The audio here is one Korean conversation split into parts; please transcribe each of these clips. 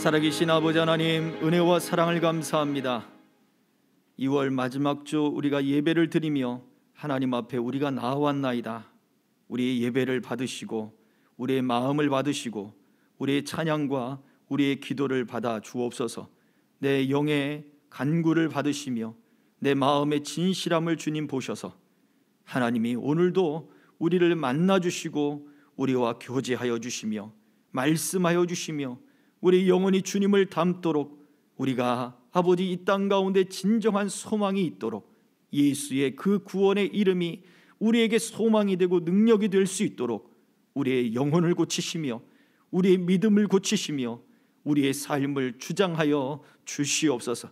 살아계신 아버지 하나님, 은혜와 사랑을 감사합니다. 2월 마지막 주 우리가 예배를 드리며 하나님 앞에 우리가 나아왔나이다. 우리의 예배를 받으시고 우리의 마음을 받으시고 우리의 찬양과 우리의 기도를 받아 주옵소서. 내 영의 간구를 받으시며 내 마음의 진실함을 주님 보셔서 하나님이 오늘도 우리를 만나 주시고 우리와 교제하여 주시며 말씀하여 주시며 우리 영혼이 주님을 닮도록 우리가 아버지 이 땅 가운데 진정한 소망이 있도록 예수의 그 구원의 이름이 우리에게 소망이 되고 능력이 될 수 있도록 우리의 영혼을 고치시며 우리의 믿음을 고치시며 우리의 삶을 주장하여 주시옵소서.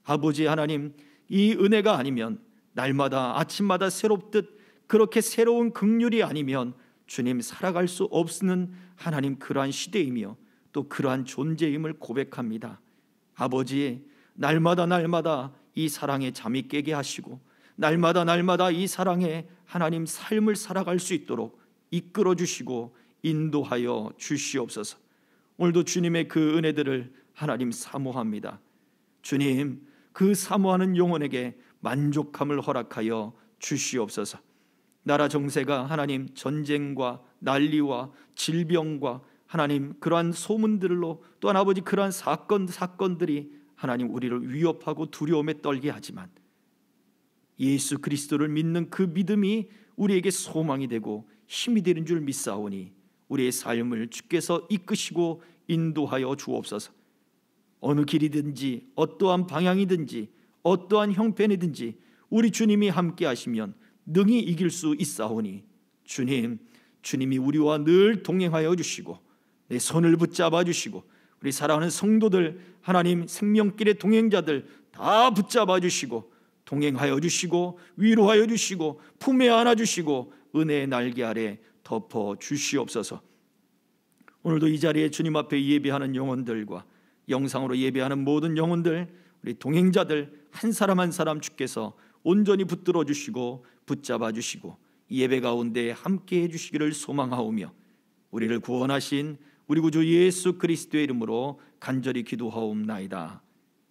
아버지 하나님, 이 은혜가 아니면 날마다 아침마다 새롭듯 그렇게 새로운 긍휼이 아니면 주님 살아갈 수 없는 하나님 그러한 시대이며 또 그러한 존재임을 고백합니다. 아버지, 날마다 이 사랑에 잠이 깨게 하시고 날마다 이 사랑에 하나님 삶을 살아갈 수 있도록 이끌어 주시고 인도하여 주시옵소서. 오늘도 주님의 그 은혜들을 하나님 사모합니다. 주님, 그 사모하는 영혼에게 만족함을 허락하여 주시옵소서. 나라 정세가 하나님 전쟁과 난리와 질병과 하나님 그러한 소문들로 또한 아버지 그러한 사건들이 하나님 우리를 위협하고 두려움에 떨게 하지만 예수 그리스도를 믿는 그 믿음이 우리에게 소망이 되고 힘이 되는 줄 믿사오니 우리의 삶을 주께서 이끄시고 인도하여 주옵소서. 어느 길이든지 어떠한 방향이든지 어떠한 형편이든지 우리 주님이 함께 하시면 능히 이길 수 있사오니 주님이 우리와 늘 동행하여 주시고 내 손을 붙잡아 주시고 우리 사랑하는 성도들 하나님 생명길의 동행자들 다 붙잡아 주시고 동행하여 주시고 위로하여 주시고 품에 안아 주시고 은혜의 날개 아래 덮어 주시옵소서. 오늘도 이 자리에 주님 앞에 예배하는 영혼들과 영상으로 예배하는 모든 영혼들 우리 동행자들 한 사람 한 사람 주께서 온전히 붙들어 주시고 붙잡아 주시고 예배 가운데 함께 해 주시기를 소망하오며 우리를 구원하신 우리 구주 예수 그리스도의 이름으로 간절히 기도하옵나이다.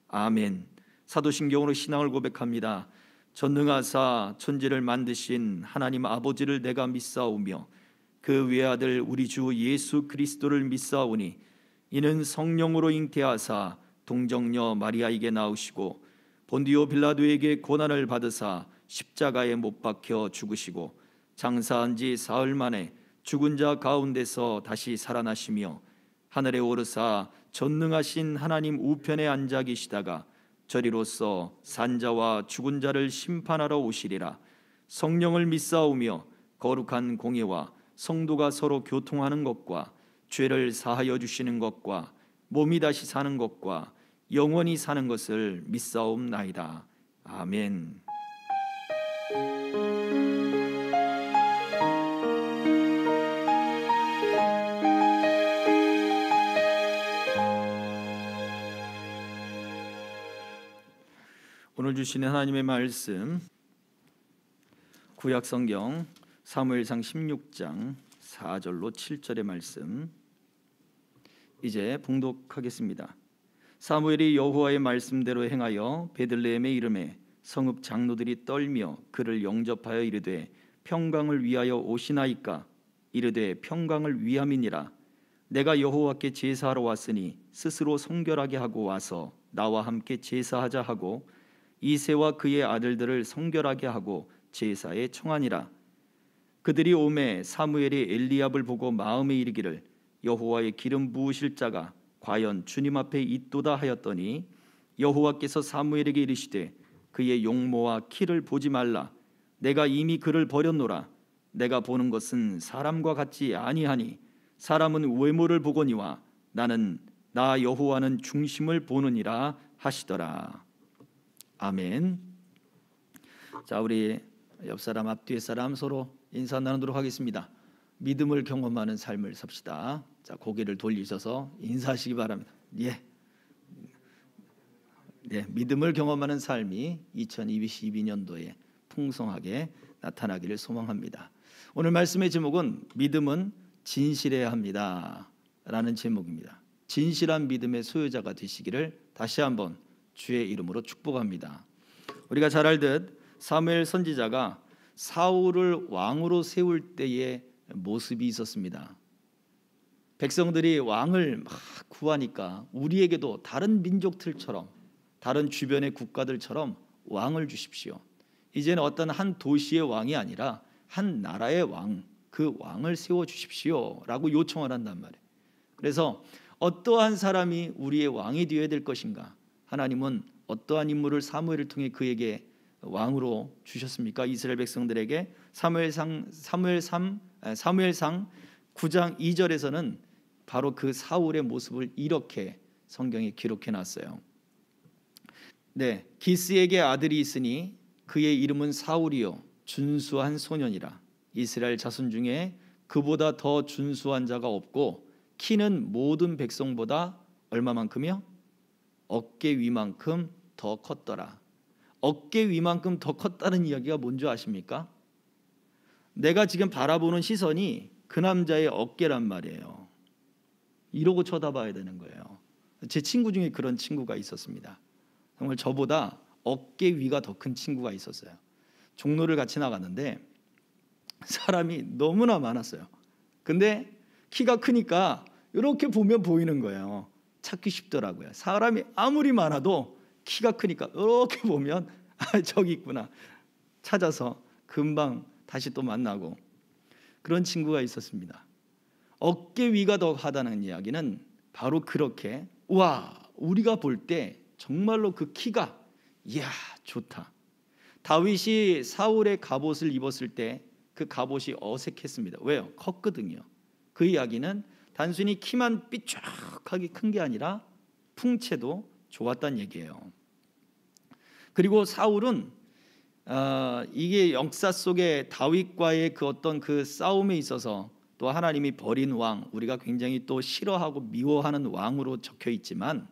아멘. 사도신경으로 신앙을 고백합니다. 전능하사 천지를 만드신 하나님 아버지를 내가 믿사오며 그 외아들 우리 주 예수 그리스도를 믿사오니 이는 성령으로 잉태하사 동정녀 마리아에게 나오시고 본디오 빌라도에게 고난을 받으사 십자가에 못 박혀 죽으시고 장사한 지 사흘 만에 죽은 자 가운데서 다시 살아나시며 하늘에 오르사 전능하신 하나님 우편에 앉아 계시다가 저리로서 산자와 죽은 자를 심판하러 오시리라. 성령을 믿사오며 거룩한 공예와 성도가 서로 교통하는 것과 죄를 사하여 주시는 것과 몸이 다시 사는 것과 영원히 사는 것을 믿사옵나이다. 아멘. 오늘 주시는 하나님의 말씀 구약성경 사무엘상 16장 4절로 7절의 말씀 이제 봉독하겠습니다. 사무엘이 여호와의 말씀대로 행하여 베들레헴에 이르매 성읍 장로들이 떨며 그를 영접하여 이르되 평강을 위하여 오시나이까? 이르되 평강을 위함이니라. 내가 여호와께 제사하러 왔으니 스스로 성결하게 하고 와서 나와 함께 제사하자 하고 이새와 그의 아들들을 성결하게 하고 제사에 청하니라. 그들이 오매 사무엘이 엘리압을 보고 마음에 이르기를 여호와의 기름 부으실 자가 과연 주님 앞에 있도다 하였더니 여호와께서 사무엘에게 이르시되 그의 용모와 키를 보지 말라. 내가 이미 그를 버렸노라. 내가 보는 것은 사람과 같지 아니하니 사람은 외모를 보거니와 나는 나 여호와는 중심을 보느니라 하시더라. 아멘. 자, 우리 옆 사람 앞뒤 사람 서로 인사 나누도록 하겠습니다. 믿음을 경험하는 삶을 삽시다. 자, 고개를 돌리셔서 인사하시기 바랍니다. 예. 네, 믿음을 경험하는 삶이 2022년도에 풍성하게 나타나기를 소망합니다. 오늘 말씀의 제목은 믿음은 진실해야 합니다 라는 제목입니다. 진실한 믿음의 소유자가 되시기를 다시 한번 주의 이름으로 축복합니다. 우리가 잘 알듯 사무엘 선지자가 사울을 왕으로 세울 때의 모습이 있었습니다. 백성들이 왕을 막 구하니까 우리에게도 다른 민족들처럼, 다른 주변의 국가들처럼 왕을 주십시오. 이제는 어떤 한 도시의 왕이 아니라 한 나라의 왕, 그 왕을 세워 주십시오 라고 요청을 한단 말이에요. 그래서 어떠한 사람이 우리의 왕이 되어야 될 것인가? 하나님은 어떠한 인물을 사무엘을 통해 그에게 왕으로 주셨습니까? 이스라엘 백성들에게 사무엘상 9장 2절에서는 바로 그 사울의 모습을 이렇게 성경에 기록해 놨어요. 네, 기스에게 아들이 있으니 그의 이름은 사울이요 준수한 소년이라. 이스라엘 자손 중에 그보다 더 준수한 자가 없고 키는 모든 백성보다 얼마만큼이요? 어깨 위만큼 더 컸더라. 어깨 위만큼 더 컸다는 이야기가 뭔지 아십니까? 내가 지금 바라보는 시선이 그 남자의 어깨란 말이에요. 이러고 쳐다봐야 되는 거예요. 제 친구 중에 그런 친구가 있었습니다. 정말 저보다 어깨 위가 더 큰 친구가 있었어요. 종로를 같이 나갔는데 사람이 너무나 많았어요. 근데 키가 크니까 이렇게 보면 보이는 거예요. 찾기 쉽더라고요. 사람이 아무리 많아도 키가 크니까 이렇게 보면 저기 있구나 찾아서 금방 다시 또 만나고, 그런 친구가 있었습니다. 어깨 위가 더 하다는 이야기는 바로 그렇게, 와, 우리가 볼 때 정말로 그 키가 이야 좋다. 다윗이 사울의 갑옷을 입었을 때 그 갑옷이 어색했습니다. 왜요? 컸거든요. 그 이야기는 단순히 키만 삐쭉하게 큰 게 아니라 풍채도 좋았다는 얘기예요. 그리고 사울은 이게 역사 속에 다윗과의 그 어떤 그 싸움에 있어서 또 하나님이 버린 왕, 우리가 굉장히 또 싫어하고 미워하는 왕으로 적혀 있지만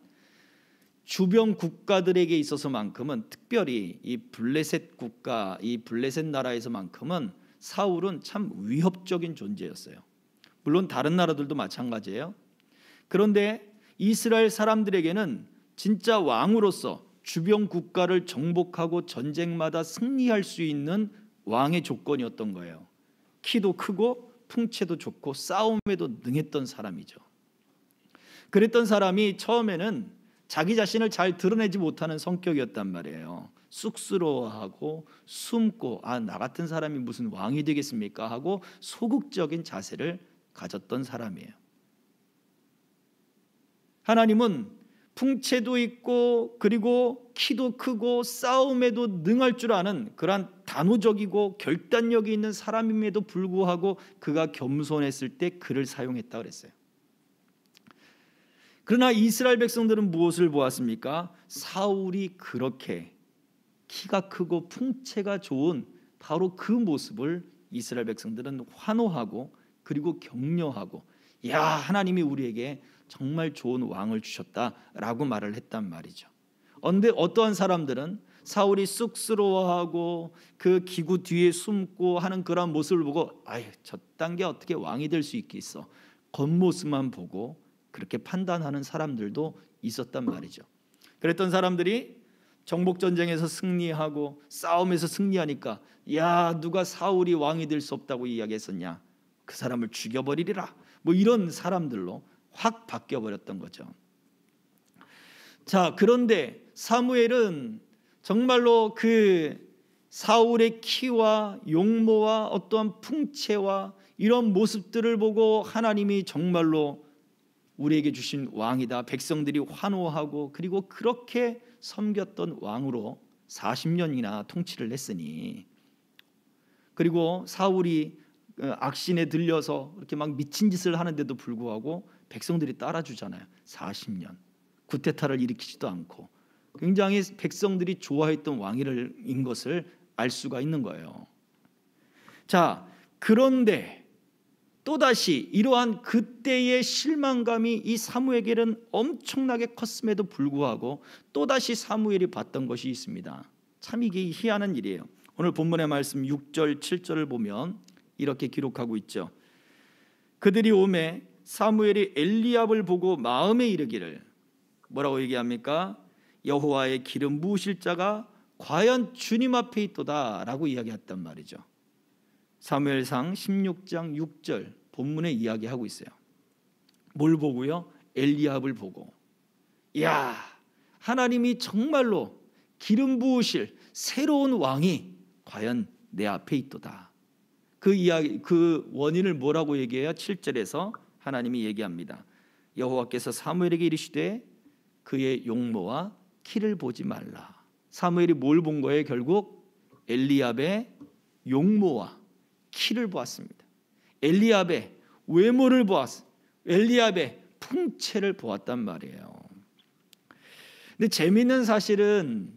주변 국가들에게 있어서만큼은, 특별히 이 블레셋 국가, 이 블레셋 나라에서만큼은 사울은 참 위협적인 존재였어요. 물론 다른 나라들도 마찬가지예요. 그런데 이스라엘 사람들에게는 진짜 왕으로서 주변 국가를 정복하고 전쟁마다 승리할 수 있는 왕의 조건이었던 거예요. 키도 크고 풍채도 좋고 싸움에도 능했던 사람이죠. 그랬던 사람이 처음에는 자기 자신을 잘 드러내지 못하는 성격이었단 말이에요. 쑥스러워하고 숨고, 나 같은 사람이 무슨 왕이 되겠습니까 하고 소극적인 자세를 가졌던 사람이에요. 하나님은 풍채도 있고 그리고 키도 크고 싸움에도 능할 줄 아는 그러한 단호적이고 결단력이 있는 사람임에도 불구하고 그가 겸손했을 때 그를 사용했다 그랬어요. 그러나 이스라엘 백성들은 무엇을 보았습니까? 사울이 그렇게 키가 크고 풍채가 좋은 바로 그 모습을 이스라엘 백성들은 환호하고 그리고 격려하고, 야, 하나님이 우리에게 정말 좋은 왕을 주셨다라고 말을 했단 말이죠. 그런데 어떠한 사람들은 사울이 쑥스러워하고 그 기구 뒤에 숨고 하는 그런 모습을 보고, 아유, 저딴 게 어떻게 왕이 될 수 있겠어, 겉모습만 보고 그렇게 판단하는 사람들도 있었단 말이죠. 그랬던 사람들이 정복전쟁에서 승리하고 싸움에서 승리하니까, 야, 누가 사울이 왕이 될 수 없다고 이야기했었냐, 그 사람을 죽여버리리라, 뭐 이런 사람들로 확 바뀌어버렸던 거죠. 자, 그런데 사무엘은 정말로 그 사울의 키와 용모와 어떠한 풍채와 이런 모습들을 보고 하나님이 정말로 우리에게 주신 왕이다, 백성들이 환호하고 그리고 그렇게 섬겼던 왕으로 40년이나 통치를 했으니, 그리고 사울이 악신에 들려서 이렇게 막 미친 짓을 하는데도 불구하고 백성들이 따라주잖아요. 40년 구테타를 일으키지도 않고 굉장히 백성들이 좋아했던 왕인 것을 알 수가 있는 거예요. 자, 그런데 또다시 이러한 그때의 실망감이 이 사무엘에게는 엄청나게 컸음에도 불구하고 또다시 사무엘이 봤던 것이 있습니다. 참 이게 희한한 일이에요. 오늘 본문의 말씀 6절 7절을 보면 이렇게 기록하고 있죠. 그들이 오매 사무엘이 엘리압을 보고 마음에 이르기를, 뭐라고 얘기합니까? 여호와의 기름 부으실 자가 과연 주님 앞에 있도다 라고 이야기했단 말이죠. 사무엘상 16장 6절 본문에 이야기하고 있어요. 뭘 보고요? 엘리압을 보고. 야, 하나님이 정말로 기름 부으실 새로운 왕이 과연 내 앞에 있도다. 그 이야기, 그 원인을 뭐라고 얘기해요? 7절에서 하나님이 얘기합니다. 여호와께서 사무엘에게 이르시되 그의 용모와 키를 보지 말라. 사무엘이 뭘 본 거예요? 결국 엘리압의 용모와 키를 보았습니다. 엘리압의 외모를 보았어요. 엘리압의 풍채를 보았단 말이에요. 근데 재미있는 사실은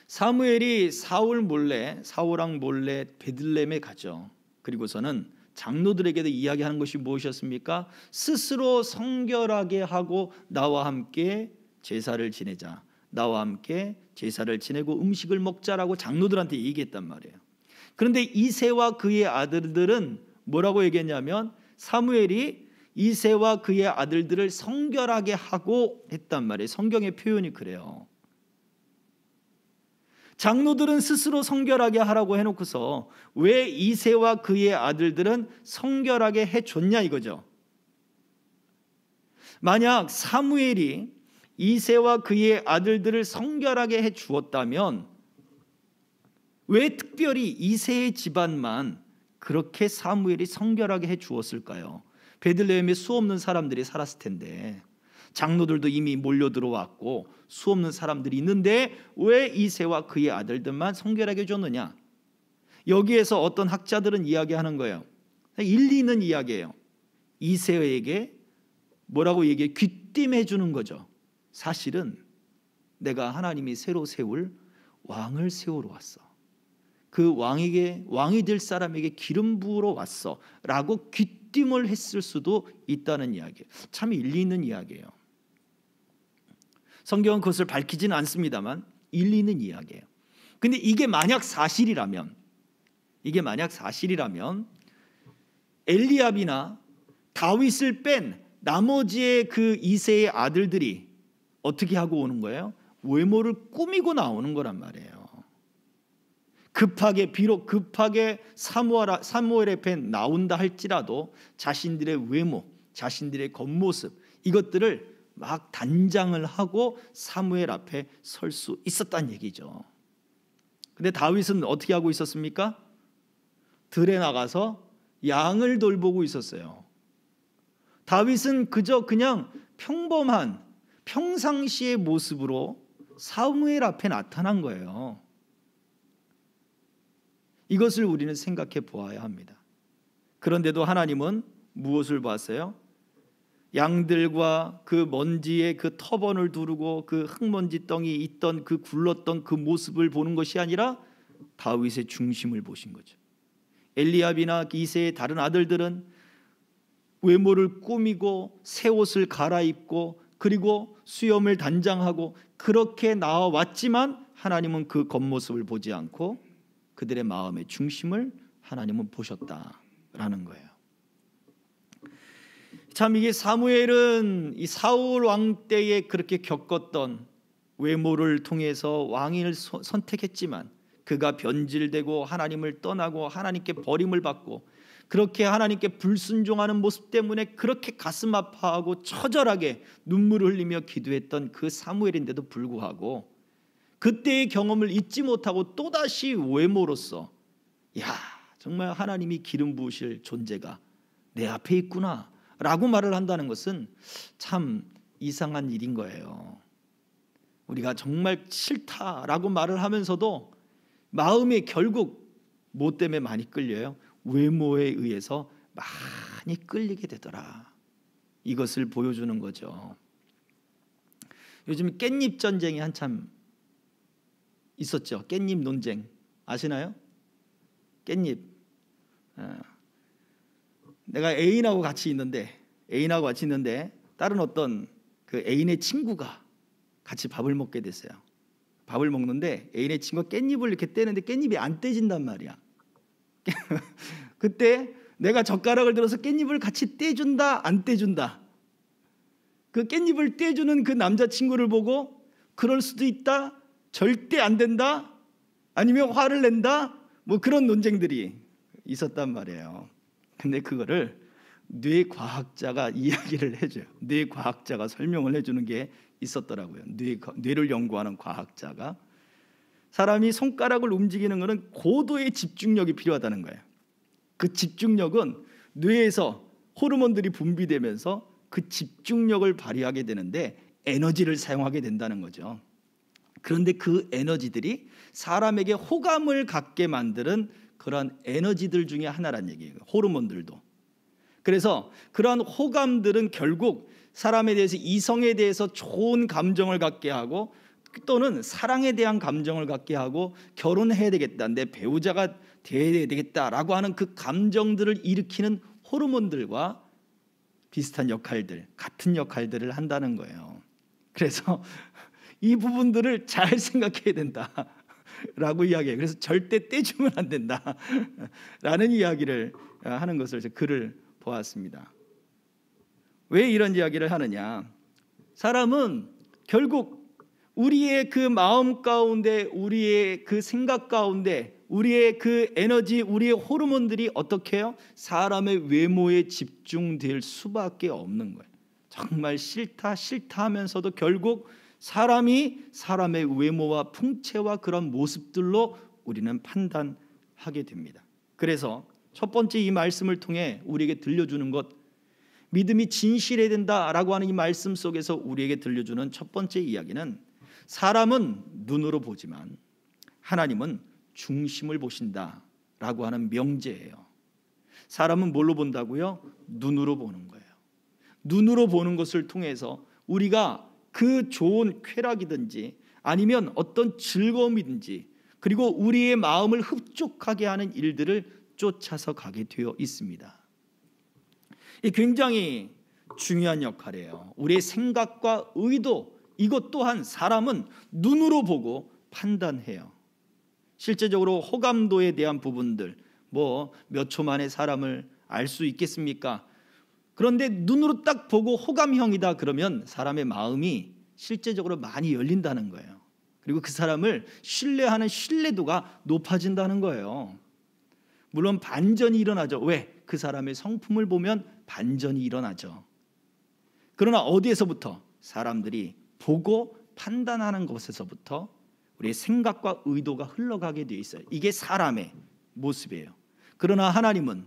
사무엘이 사울왕 몰래 베들레헴에 가죠. 그리고서는 장로들에게도 이야기하는 것이 무엇이었습니까? 스스로 성결하게 하고 나와 함께 제사를 지내자. 나와 함께 제사를 지내고 음식을 먹자라고 장로들한테 얘기했단 말이에요. 그런데 이새와 그의 아들들은 뭐라고 얘기했냐면 사무엘이 이새와 그의 아들들을 성결하게 하고 했단 말이에요. 성경의 표현이 그래요. 장로들은 스스로 성결하게 하라고 해놓고서 왜 이새와 그의 아들들은 성결하게 해줬냐 이거죠. 만약 사무엘이 이새와 그의 아들들을 성결하게 해주었다면 왜 특별히 이새의 집안만 그렇게 사무엘이 성결하게 해주었을까요? 베들레헴에 수없는 사람들이 살았을 텐데, 장로들도 이미 몰려 들어왔고 수없는 사람들이 있는데 왜 이새와 그의 아들들만 성결하게 해줬느냐? 여기에서 어떤 학자들은 이야기하는 거예요. 일리 있는 이야기예요. 이새에게 뭐라고 얘기해? 귀띔해 주는 거죠. 사실은 내가 하나님이 새로 세울 왕을 세우러 왔어. 그 왕이 될 사람에게 기름 부으러 왔어 라고 귀띔을 했을 수도 있다는 이야기예요. 참 일리 있는 이야기예요. 성경은 그것을 밝히지는 않습니다만 일리 있는 이야기예요. 근데 이게 만약 사실이라면 엘리압이나 다윗을 뺀 나머지의 그 이새의 아들들이 어떻게 하고 오는 거예요? 외모를 꾸미고 나오는 거란 말이에요. 비록 급하게 사무엘 앞에 나온다 할지라도 자신들의 외모, 자신들의 겉모습 이것들을 막 단장을 하고 사무엘 앞에 설 수 있었다는 얘기죠. 근데 다윗은 어떻게 하고 있었습니까? 들에 나가서 양을 돌보고 있었어요. 다윗은 그냥 평범한 평상시의 모습으로 사무엘 앞에 나타난 거예요. 이것을 우리는 생각해 보아야 합니다. 그런데도 하나님은 무엇을 봤어요? 양들과 그 먼지에 그 터번을 두르고 그 흙먼지 덩이 있던 그 굴렀던 그 모습을 보는 것이 아니라 다윗의 중심을 보신 거죠. 엘리압이나 이새의 다른 아들들은 외모를 꾸미고 새 옷을 갈아입고 그리고 수염을 단장하고 그렇게 나와왔지만 하나님은 그 겉모습을 보지 않고 그들의 마음의 중심을 하나님은 보셨다라는 거예요. 참 이게 사무엘은 이 사울 왕 때에 그렇게 겪었던 외모를 통해서 왕을 선택했지만 그가 변질되고 하나님을 떠나고 하나님께 버림을 받고 그렇게 하나님께 불순종하는 모습 때문에 그렇게 가슴 아파하고 처절하게 눈물을 흘리며 기도했던 그 사무엘인데도 불구하고 그때의 경험을 잊지 못하고 또다시 외모로서 정말 하나님이 기름 부으실 존재가 내 앞에 있구나 라고 말을 한다는 것은 참 이상한 일인 거예요. 우리가 정말 싫다라고 말을 하면서도 마음이 결국 뭐 때문에 많이 끌려요? 외모에 의해서 많이 끌리게 되더라. 이것을 보여주는 거죠. 요즘 깻잎 전쟁이 한참 있었죠. 깻잎 논쟁 아시나요? 깻잎. 내가 애인하고 같이 있는데 다른 어떤 그 애인의 친구가 같이 밥을 먹게 됐어요. 밥을 먹는데 애인의 친구가 깻잎을 이렇게 떼는데 깻잎이 안 떼진단 말이야. 그때 내가 젓가락을 들어서 깻잎을 같이 떼준다, 안 떼준다. 그 깻잎을 떼주는 그 남자친구를 보고 그럴 수도 있다, 절대 안 된다, 아니면 화를 낸다, 뭐 그런 논쟁들이 있었단 말이에요. 근데 그거를 뇌과학자가 이야기를 해줘요. 뇌과학자가 설명을 해주는 게 있었더라고요. 뇌를 연구하는 과학자가, 사람이 손가락을 움직이는 것은 고도의 집중력이 필요하다는 거예요. 그 집중력은 뇌에서 호르몬들이 분비되면서 그 집중력을 발휘하게 되는데 에너지를 사용하게 된다는 거죠. 그런데 그 에너지들이 사람에게 호감을 갖게 만드는 그러한 에너지들 중에 하나란 얘기예요. 호르몬들도. 그래서 그러한 호감들은 결국 사람에 대해서, 이성에 대해서 좋은 감정을 갖게 하고, 또는 사랑에 대한 감정을 갖게 하고, 결혼해야 되겠다, 내 배우자가 되어야 되겠다라고 하는 그 감정들을 일으키는 호르몬들과 비슷한 역할들, 같은 역할들을 한다는 거예요. 그래서 이 부분들을 잘 생각해야 된다라고 이야기해요. 그래서 절대 떼주면 안 된다라는 이야기를 하는 것을 글을 보았습니다. 왜 이런 이야기를 하느냐? 사람은 결국 우리의 그 마음 가운데, 우리의 그 생각 가운데, 우리의 그 에너지, 우리의 호르몬들이 어떻게 해요? 사람의 외모에 집중될 수밖에 없는 거예요. 정말 싫다 하면서도 결국 사람이 사람의 외모와 풍채와 그런 모습들로 우리는 판단하게 됩니다. 그래서 첫 번째 이 말씀을 통해 우리에게 들려주는 것, 믿음이 진실해야 된다라고 하는 이 말씀 속에서 우리에게 들려주는 첫 번째 이야기는, 사람은 눈으로 보지만 하나님은 중심을 보신다라고 하는 명제예요. 사람은 뭘로 본다고요? 눈으로 보는 거예요. 눈으로 보는 것을 통해서 우리가 그 좋은 쾌락이든지 아니면 어떤 즐거움이든지, 그리고 우리의 마음을 흡족하게 하는 일들을 쫓아서 가게 되어 있습니다. 이 굉장히 중요한 역할이에요. 우리의 생각과 의도, 이것 또한 사람은 눈으로 보고 판단해요. 실제적으로 호감도에 대한 부분들, 뭐 몇 초 만에 사람을 알 수 있겠습니까? 그런데 눈으로 딱 보고 호감형이다 그러면 사람의 마음이 실제적으로 많이 열린다는 거예요. 그리고 그 사람을 신뢰하는 신뢰도가 높아진다는 거예요. 물론 반전이 일어나죠. 왜? 그 사람의 성품을 보면 반전이 일어나죠. 그러나 어디에서부터? 사람들이 보고 판단하는 것에서부터 우리의 생각과 의도가 흘러가게 되어 있어요. 이게 사람의 모습이에요. 그러나 하나님은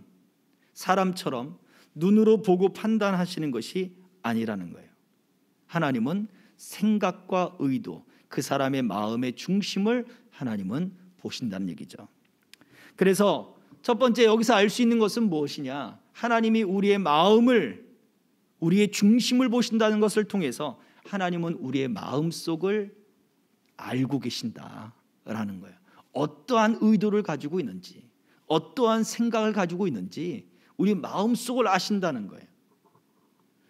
사람처럼 눈으로 보고 판단하시는 것이 아니라는 거예요. 하나님은 생각과 의도, 그 사람의 마음의 중심을 하나님은 보신다는 얘기죠. 그래서 첫 번째 여기서 알 수 있는 것은 무엇이냐? 하나님이 우리의 마음을, 우리의 중심을 보신다는 것을 통해서 하나님은 우리의 마음속을 알고 계신다라는 거예요. 어떠한 의도를 가지고 있는지, 어떠한 생각을 가지고 있는지 우리 마음속을 아신다는 거예요.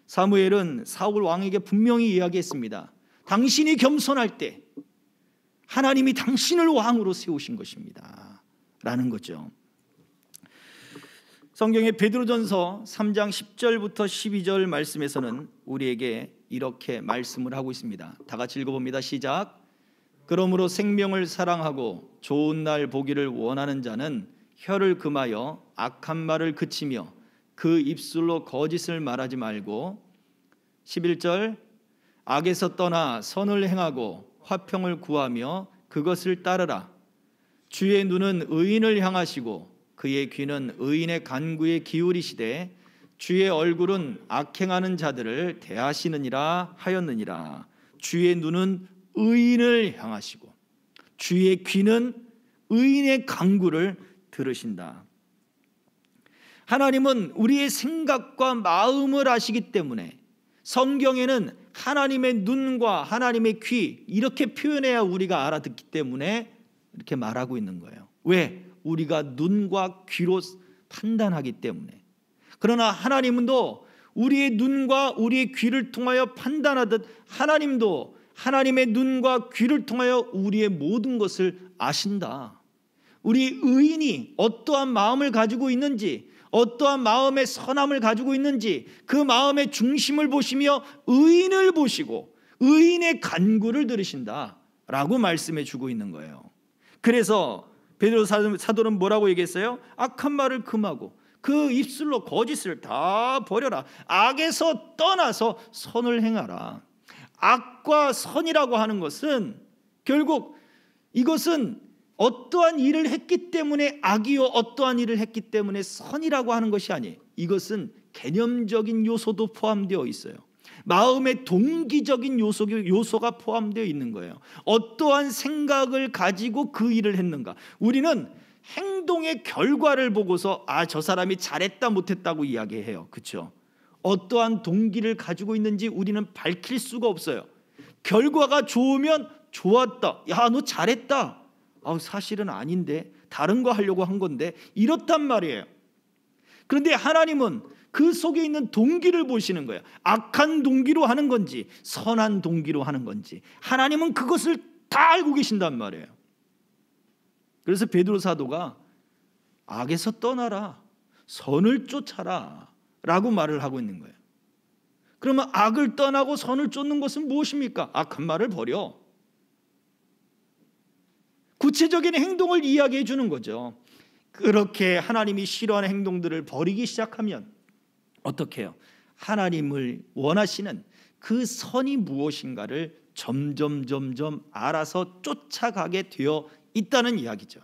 사무엘은 사울 왕에게 분명히 이야기했습니다. 당신이 겸손할 때 하나님이 당신을 왕으로 세우신 것입니다 라는 거죠. 성경의 베드로전서 3장 10절부터 12절 말씀에서는 우리에게 이렇게 말씀을 하고 있습니다. 다 같이 읽어봅니다. 시작. 그러므로 생명을 사랑하고 좋은 날 보기를 원하는 자는 혀를 금하여 악한 말을 그치며 그 입술로 거짓을 말하지 말고, 11절, 악에서 떠나 선을 행하고 화평을 구하며 그것을 따르라. 주의 눈은 의인을 향하시고 그의 귀는 의인의 간구에 기울이시되 주의 얼굴은 악행하는 자들을 대하시느니라 하였느니라. 주의 눈은 의인을 향하시고 주의 귀는 의인의 간구를 들으신다. 하나님은 우리의 생각과 마음을 아시기 때문에 성경에는 하나님의 눈과 하나님의 귀, 이렇게 표현해야 우리가 알아듣기 때문에 이렇게 말하고 있는 거예요. 왜? 우리가 눈과 귀로 판단하기 때문에. 그러나 하나님도 우리의 눈과 우리의 귀를 통하여 판단하듯 하나님도 하나님의 눈과 귀를 통하여 우리의 모든 것을 아신다. 우리 의인이 어떠한 마음을 가지고 있는지, 어떠한 마음의 선함을 가지고 있는지 그 마음의 중심을 보시며 의인을 보시고 의인의 간구를 들으신다라고 말씀해 주고 있는 거예요. 그래서 베드로 사도는 뭐라고 얘기했어요? 악한 말을 금하고 그 입술로 거짓을 다 버려라. 악에서 떠나서 선을 행하라. 악과 선이라고 하는 것은 결국 이것은 어떠한 일을 했기 때문에 악이요 어떠한 일을 했기 때문에 선이라고 하는 것이 아니에요. 이것은 개념적인 요소도 포함되어 있어요. 마음의 동기적인 요소가 포함되어 있는 거예요. 어떠한 생각을 가지고 그 일을 했는가. 우리는 행동의 결과를 보고서 저 사람이 잘했다 못했다고 이야기해요. 그렇죠? 어떠한 동기를 가지고 있는지 우리는 밝힐 수가 없어요. 결과가 좋으면 좋았다. 야, 너 잘했다. 사실은 아닌데 다른 거 하려고 한 건데 이렇단 말이에요. 그런데 하나님은 그 속에 있는 동기를 보시는 거예요. 악한 동기로 하는 건지 선한 동기로 하는 건지 하나님은 그것을 다 알고 계신단 말이에요. 그래서 베드로 사도가 악에서 떠나라, 선을 쫓아라 라고 말을 하고 있는 거예요. 그러면 악을 떠나고 선을 쫓는 것은 무엇입니까? 악한 말을 버려. 구체적인 행동을 이야기해 주는 거죠. 그렇게 하나님이 싫어하는 행동들을 버리기 시작하면 어떻게 해요? 하나님을 원하시는 그 선이 무엇인가를 점점 알아서 쫓아가게 되어 있다는 이야기죠.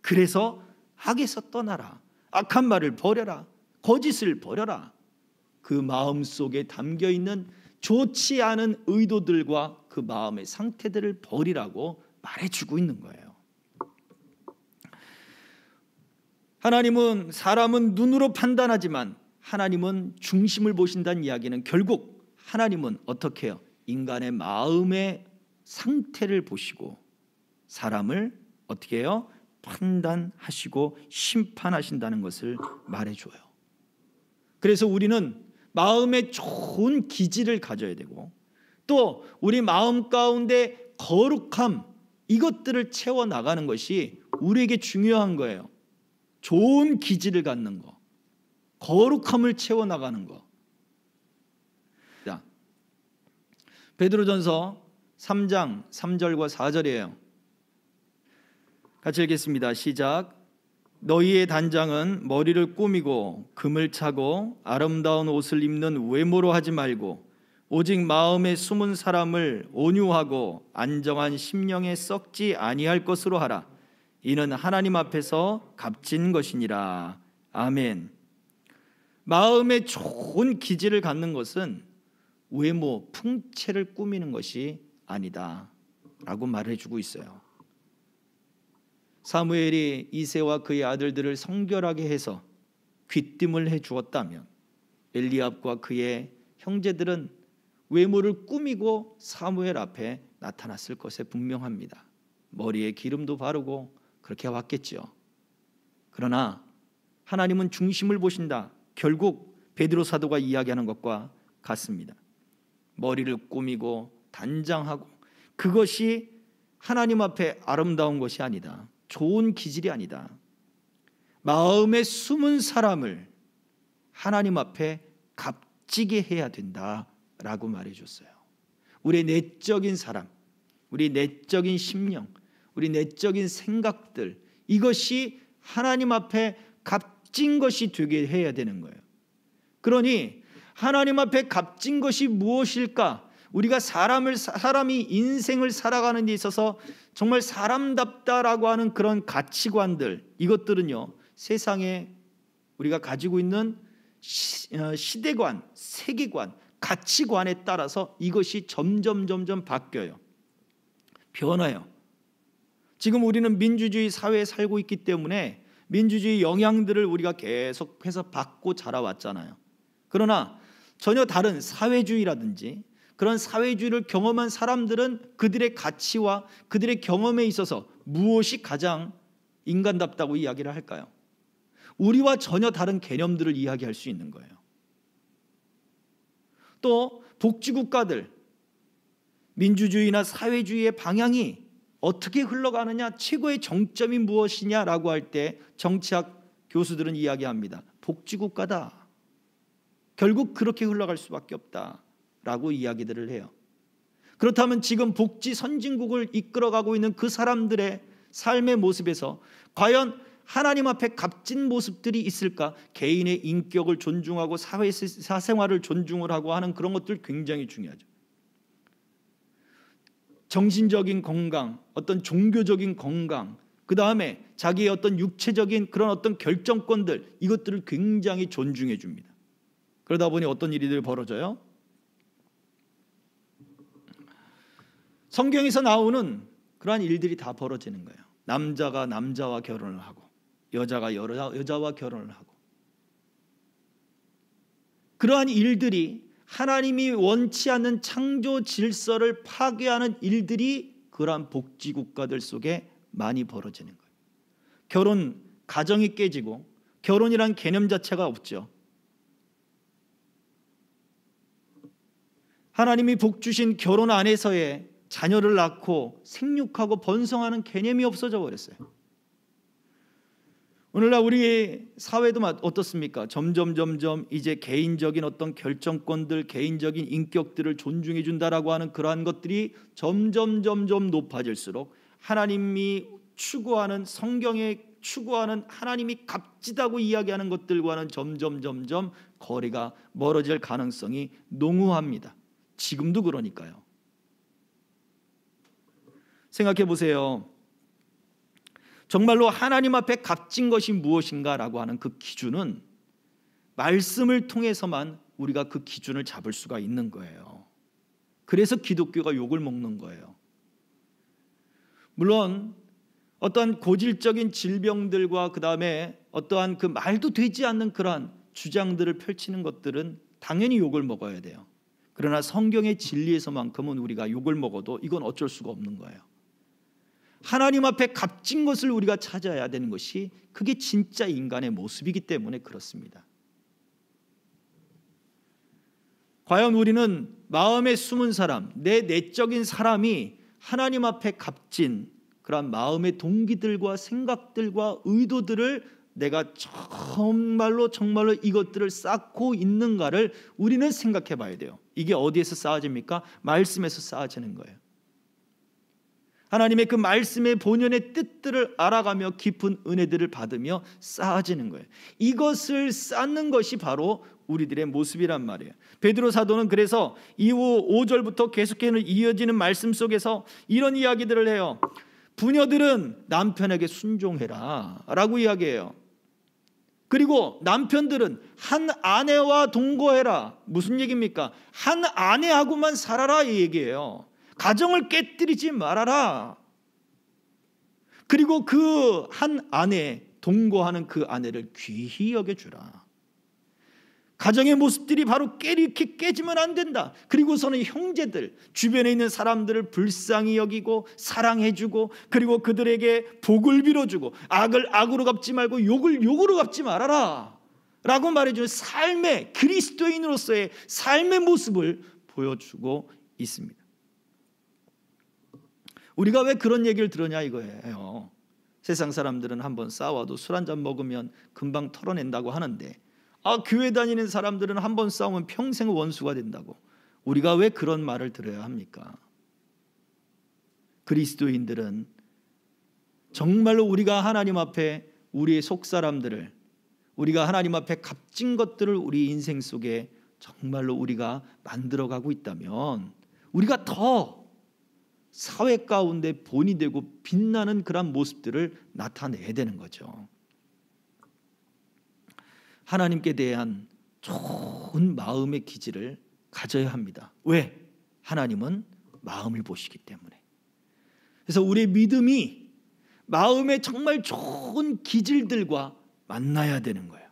그래서 악에서 떠나라, 악한 말을 버려라, 거짓을 버려라. 그 마음 속에 담겨 있는 좋지 않은 의도들과 그 마음의 상태들을 버리라고 말해주고 있는 거예요. 하나님은 사람은 눈으로 판단하지만 하나님은 중심을 보신다는 이야기는 결국 하나님은 어떻게 해요? 인간의 마음의 상태를 보시고 사람을 어떻게 해요? 판단하시고 심판하신다는 것을 말해줘요. 그래서 우리는 마음에 좋은 기질을 가져야 되고 또 우리 마음 가운데 거룩함 이것들을 채워나가는 것이 우리에게 중요한 거예요. 좋은 기질을 갖는 거, 거룩함을 채워나가는 거. 자, 베드로전서 3장 3절과 4절이에요. 같이 읽겠습니다. 시작. 너희의 단장은 머리를 꾸미고 금을 차고 아름다운 옷을 입는 외모로 하지 말고 오직 마음에 숨은 사람을 온유하고 안정한 심령에 썩지 아니할 것으로 하라. 이는 하나님 앞에서 값진 것이니라. 아멘. 마음에 좋은 기질을 갖는 것은 외모, 풍채를 꾸미는 것이 아니다 라고 말해주고 있어요. 사무엘이 이새와 그의 아들들을 성결하게 해서 귀띔을 해주었다면 엘리압과 그의 형제들은 외모를 꾸미고 사무엘 앞에 나타났을 것에 분명합니다. 머리에 기름도 바르고 그렇게 왔겠죠. 그러나 하나님은 중심을 보신다. 결국 베드로 사도가 이야기하는 것과 같습니다. 머리를 꾸미고 단장하고 그것이 하나님 앞에 아름다운 것이 아니다. 좋은 기질이 아니다. 마음에 숨은 사람을 하나님 앞에 값지게 해야 된다라고 말해줬어요. 우리의 내적인 사람, 우리 내적인 심령, 우리 내적인 생각들 이것이 하나님 앞에 값진 것이 되게 해야 되는 거예요. 그러니 하나님 앞에 값진 것이 무엇일까? 우리가 사람이 인생을 살아가는 데 있어서 정말 사람답다라고 하는 그런 가치관들 이것들은요 세상에 우리가 가지고 있는 시대관, 세계관, 가치관에 따라서 이것이 점점 바뀌어요. 변해요. 지금 우리는 민주주의 사회에 살고 있기 때문에 민주주의 영향들을 우리가 계속해서 받고 자라왔잖아요. 그러나 전혀 다른 사회주의라든지 그런 사회주의를 경험한 사람들은 그들의 가치와 그들의 경험에 있어서 무엇이 가장 인간답다고 이야기를 할까요? 우리와 전혀 다른 개념들을 이야기할 수 있는 거예요. 또 복지국가들, 민주주의나 사회주의의 방향이 어떻게 흘러가느냐, 최고의 정점이 무엇이냐라고 할 때 정치학 교수들은 이야기합니다. 복지국가다. 결국 그렇게 흘러갈 수밖에 없다라고 이야기들을 해요. 그렇다면 지금 복지 선진국을 이끌어가고 있는 그 사람들의 삶의 모습에서 과연 하나님 앞에 값진 모습들이 있을까? 개인의 인격을 존중하고 사회생활을 존중을 하고 하는 그런 것들 굉장히 중요하죠. 정신적인 건강, 어떤 종교적인 건강, 그 다음에 자기의 어떤 육체적인 그런 어떤 결정권들, 이것들을 굉장히 존중해 줍니다. 그러다 보니 어떤 일이 벌어져요? 성경에서 나오는 그러한 일들이 다 벌어지는 거예요. 남자가 남자와 결혼을 하고 여자가 여자와 결혼을 하고, 그러한 일들이 하나님이 원치 않는 창조 질서를 파괴하는 일들이 그러한 복지국가들 속에 많이 벌어지는 거예요. 결혼, 가정이 깨지고 결혼이란 개념 자체가 없죠. 하나님이 복 주신 결혼 안에서의 자녀를 낳고 생육하고 번성하는 개념이 없어져 버렸어요. 오늘날 우리 사회도 어떻습니까? 점점 이제 개인적인 어떤 결정권들, 개인적인 인격들을 존중해 준다라고 하는 그러한 것들이 점점 높아질수록 하나님이 추구하는, 성경에 추구하는 하나님이 값지다고 이야기하는 것들과는 점점 거리가 멀어질 가능성이 농후합니다. 지금도 그러니까요. 생각해 보세요. 정말로 하나님 앞에 값진 것이 무엇인가라고 하는 그 기준은 말씀을 통해서만 우리가 그 기준을 잡을 수가 있는 거예요. 그래서 기독교가 욕을 먹는 거예요. 물론 어떠한 고질적인 질병들과 그 다음에 어떠한 그 말도 되지 않는 그러한 주장들을 펼치는 것들은 당연히 욕을 먹어야 돼요. 그러나 성경의 진리에서만큼은 우리가 욕을 먹어도 이건 어쩔 수가 없는 거예요. 하나님 앞에 값진 것을 우리가 찾아야 되는 것이 그게 진짜 인간의 모습이기 때문에 그렇습니다. 과연 우리는 마음에 숨은 사람, 내 내적인 사람이 하나님 앞에 값진 그런 마음의 동기들과 생각들과 의도들을 내가 정말로 이것들을 쌓고 있는가를 우리는 생각해 봐야 돼요. 이게 어디에서 쌓아집니까? 말씀에서 쌓아지는 거예요. 하나님의 그 말씀의 본연의 뜻들을 알아가며 깊은 은혜들을 받으며 쌓아지는 거예요. 이것을 쌓는 것이 바로 우리들의 모습이란 말이에요. 베드로 사도는 그래서 이후 5절부터 계속해서 이어지는 말씀 속에서 이런 이야기들을 해요. 부녀들은 남편에게 순종해라 라고 이야기해요. 그리고 남편들은 한 아내와 동거해라. 무슨 얘기입니까? 한 아내하고만 살아라 이 얘기예요. 가정을 깨뜨리지 말아라. 그리고 그 한 아내, 동거하는 그 아내를 귀히 여겨주라. 가정의 모습들이 바로 이렇게 깨지면 안 된다. 그리고서는 형제들, 주변에 있는 사람들을 불쌍히 여기고 사랑해주고, 그리고 그들에게 복을 빌어주고, 악을 악으로 갚지 말고 욕을 욕으로 갚지 말아라 라고 말해주는 삶의, 그리스도인으로서의 삶의 모습을 보여주고 있습니다. 우리가 왜 그런 얘기를 들으냐 이거예요. 세상 사람들은 한번 싸워도 술 한잔 먹으면 금방 털어낸다고 하는데, 교회 다니는 사람들은 한번 싸우면 평생 원수가 된다고. 우리가 왜 그런 말을 들어야 합니까? 그리스도인들은 정말로 우리가 하나님 앞에 우리의 속사람들을, 우리가 하나님 앞에 값진 것들을 우리 인생 속에 정말로 우리가 만들어가고 있다면 우리가 더 사회 가운데 본이 되고 빛나는 그런 모습들을 나타내야 되는 거죠. 하나님께 대한 좋은 마음의 기질을 가져야 합니다. 왜? 하나님은 마음을 보시기 때문에. 그래서 우리의 믿음이 마음의 정말 좋은 기질들과 만나야 되는 거예요.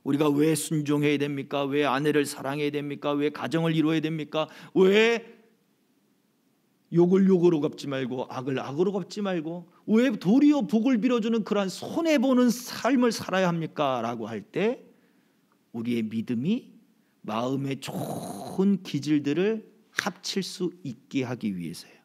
우리가 왜 순종해야 됩니까? 왜 아내를 사랑해야 됩니까? 왜 가정을 이루어야 됩니까? 왜 욕을 욕으로 갚지 말고 악을 악으로 갚지 말고 왜 도리어 복을 빌어주는 그러한 손해보는 삶을 살아야 합니까? 라고 할 때 우리의 믿음이 마음의 좋은 기질들을 합칠 수 있게 하기 위해서예요.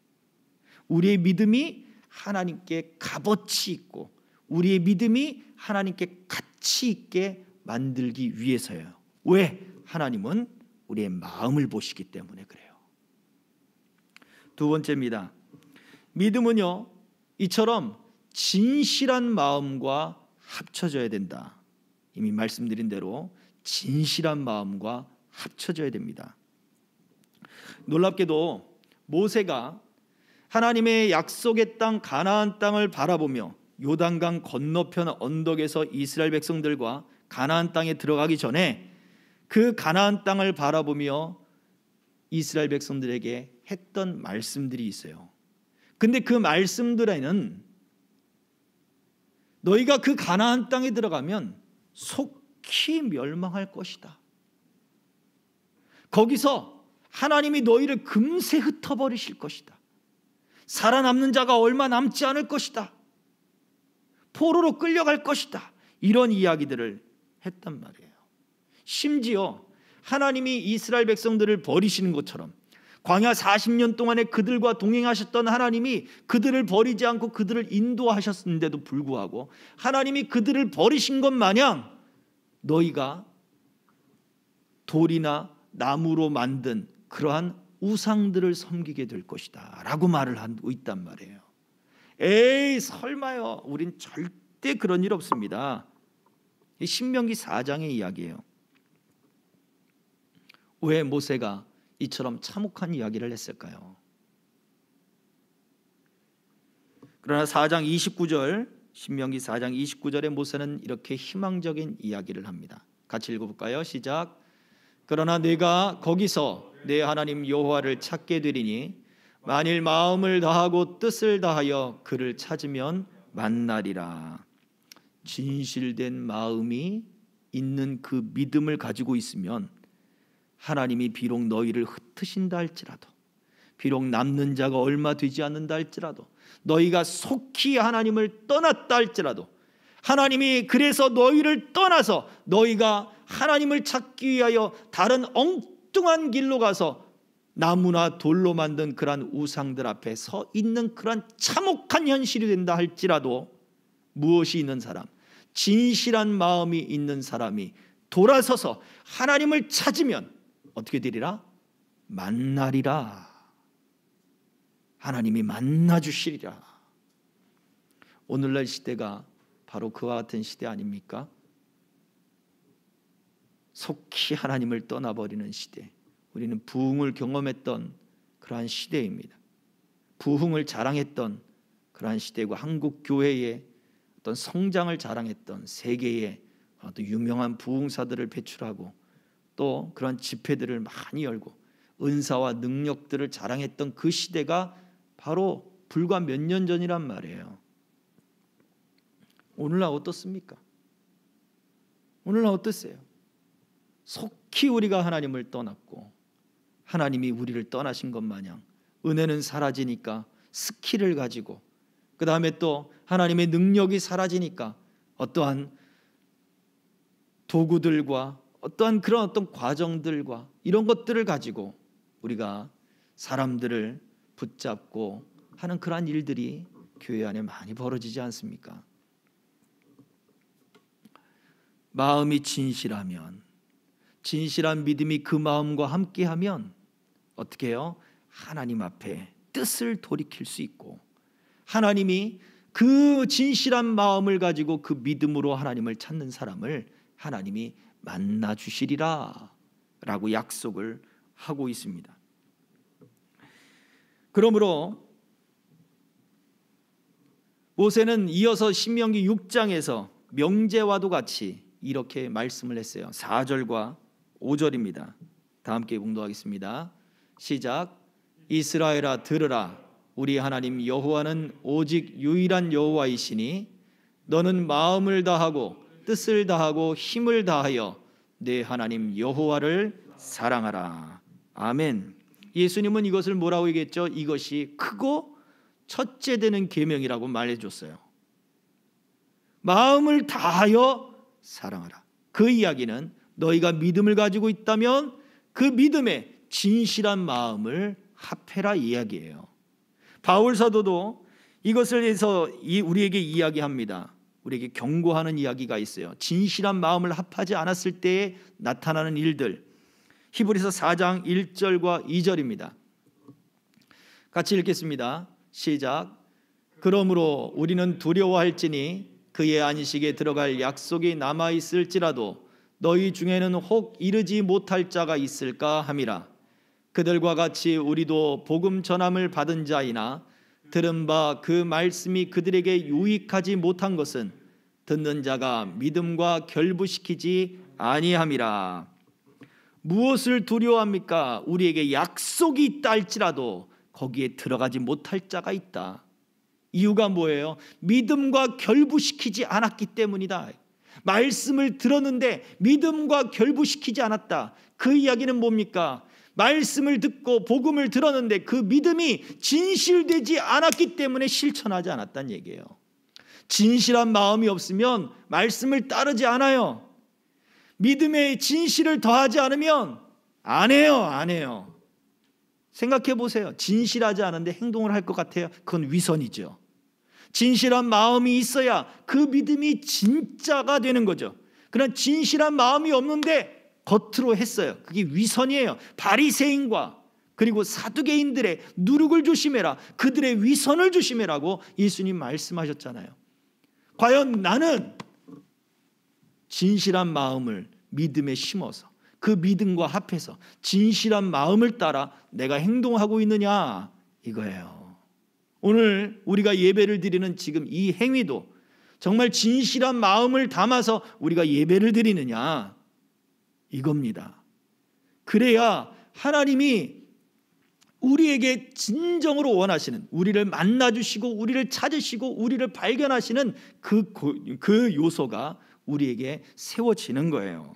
우리의 믿음이 하나님께 값어치 있고 우리의 믿음이 하나님께 가치 있게 만들기 위해서예요. 왜? 하나님은 우리의 마음을 보시기 때문에 그래요. 두 번째입니다. 믿음은요, 이처럼 진실한 마음과 합쳐져야 된다. 이미 말씀드린 대로 진실한 마음과 합쳐져야 됩니다. 놀랍게도 모세가 하나님의 약속의 땅 가나안 땅을 바라보며 요단강 건너편 언덕에서 이스라엘 백성들과 가나안 땅에 들어가기 전에 그 가나안 땅을 바라보며 이스라엘 백성들에게 했던 말씀들이 있어요. 근데 그 말씀들에는 너희가 그 가나안 땅에 들어가면 속히 멸망할 것이다. 거기서 하나님이 너희를 금세 흩어버리실 것이다. 살아남는 자가 얼마 남지 않을 것이다. 포로로 끌려갈 것이다. 이런 이야기들을 했단 말이에요. 심지어 하나님이 이스라엘 백성들을 버리시는 것처럼 광야 40년 동안에 그들과 동행하셨던 하나님이 그들을 버리지 않고 그들을 인도하셨는데도 불구하고 하나님이 그들을 버리신 것 마냥 너희가 돌이나 나무로 만든 그러한 우상들을 섬기게 될 것이다 라고 말을 하고 있단 말이에요. 에이 설마요. 우린 절대 그런 일 없습니다. 신명기 4장의 이야기예요. 왜 모세가 이처럼 참혹한 이야기를 했을까요? 그러나 4장 29절, 신명기 4장 29절에 모세는 이렇게 희망적인 이야기를 합니다. 같이 읽어볼까요? 시작. 그러나 내가 거기서 내 하나님 여호와를 찾게 되리니 만일 마음을 다하고 뜻을 다하여 그를 찾으면 만나리라. 진실된 마음이 있는 그 믿음을 가지고 있으면 하나님이 비록 너희를 흩으신다 할지라도, 비록 남는 자가 얼마 되지 않는다 할지라도, 너희가 속히 하나님을 떠났다 할지라도, 하나님이 그래서 너희를 떠나서 너희가 하나님을 찾기 위하여 다른 엉뚱한 길로 가서 나무나 돌로 만든 그러한 우상들 앞에 서 있는 그러한 참혹한 현실이 된다 할지라도, 무엇이 있는 사람, 진실한 마음이 있는 사람이 돌아서서 하나님을 찾으면 어떻게 되리라? 만나리라. 하나님이 만나주시리라. 오늘날 시대가 바로 그와 같은 시대 아닙니까? 속히 하나님을 떠나버리는 시대. 우리는 부흥을 경험했던 그러한 시대입니다. 부흥을 자랑했던 그러한 시대고, 한국 교회의 어떤 성장을 자랑했던 세계의 어떤 유명한 부흥사들을 배출하고 또 그런 집회들을 많이 열고 은사와 능력들을 자랑했던 그 시대가 바로 불과 몇 년 전이란 말이에요. 오늘날 어떻습니까? 오늘날 어떠세요? 속히 우리가 하나님을 떠났고 하나님이 우리를 떠나신 것 마냥 은혜는 사라지니까 스킬을 가지고, 그 다음에 또 하나님의 능력이 사라지니까 어떠한 도구들과 어떠한 그런 어떤 과정들과 이런 것들을 가지고 우리가 사람들을 붙잡고 하는 그러한 일들이 교회 안에 많이 벌어지지 않습니까? 마음이 진실하면, 진실한 믿음이 그 마음과 함께하면 어떻게 해요? 하나님 앞에 뜻을 돌이킬 수 있고, 하나님이 그 진실한 마음을 가지고 그 믿음으로 하나님을 찾는 사람을 하나님이 만나 주시리라 라고 약속을 하고 있습니다. 그러므로 모세는 이어서 신명기 6장에서 명제와도 같이 이렇게 말씀을 했어요. 4절과 5절입니다. 다 함께 봉독하겠습니다. 시작. 이스라엘아 들으라. 우리 하나님 여호와는 오직 유일한 여호와이시니 너는 마음을 다하고 뜻을 다하고 힘을 다하여 내 하나님 여호와를 사랑하라. 아멘. 예수님은 이것을 뭐라고 얘기했죠? 이것이 크고 첫째 되는 계명이라고 말해줬어요. 마음을 다하여 사랑하라. 그 이야기는 너희가 믿음을 가지고 있다면 그 믿음에 진실한 마음을 합해라 이야기예요. 바울 사도도 이것을 해서 우리에게 이야기합니다. 우리에게 경고하는 이야기가 있어요. 진실한 마음을 합하지 않았을 때에 나타나는 일들. 히브리서 4장 1절과 2절입니다. 같이 읽겠습니다. 시작. 그러므로 우리는 두려워할지니 그의 안식에 들어갈 약속이 남아있을지라도 너희 중에는 혹 이르지 못할 자가 있을까 함이라. 그들과 같이 우리도 복음 전함을 받은 자이나 들은 바 그 말씀이 그들에게 유익하지 못한 것은 듣는 자가 믿음과 결부시키지 아니함이라. 무엇을 두려워합니까? 우리에게 약속이 있다 할지라도 거기에 들어가지 못할 자가 있다. 이유가 뭐예요? 믿음과 결부시키지 않았기 때문이다. 말씀을 들었는데 믿음과 결부시키지 않았다. 그 이야기는 뭡니까? 말씀을 듣고 복음을 들었는데 그 믿음이 진실되지 않았기 때문에 실천하지 않았다는 얘기예요. 진실한 마음이 없으면 말씀을 따르지 않아요. 믿음의 진실을 더하지 않으면 안 해요. 생각해 보세요. 진실하지 않은데 행동을 할 것 같아요. 그건 위선이죠. 진실한 마음이 있어야 그 믿음이 진짜가 되는 거죠. 그런 진실한 마음이 없는데 겉으로 했어요. 그게 위선이에요. 바리새인과 그리고 사두개인들의 누룩을 조심해라. 그들의 위선을 조심해라고 예수님 말씀하셨잖아요. 과연 나는 진실한 마음을 믿음에 심어서 그 믿음과 합해서 진실한 마음을 따라 내가 행동하고 있느냐, 이거예요. 오늘 우리가 예배를 드리는 지금 이 행위도 정말 진실한 마음을 담아서 우리가 예배를 드리느냐, 이겁니다. 그래야 하나님이 우리에게 진정으로 원하시는, 우리를 만나주시고 우리를 찾으시고 우리를 발견하시는 그 요소가 우리에게 세워지는 거예요.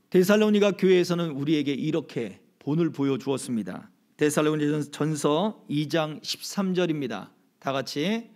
데살로니가 교회에서는 우리에게 이렇게 본을 보여주었습니다. 데살로니가전서 2장 13절입니다. 다 같이.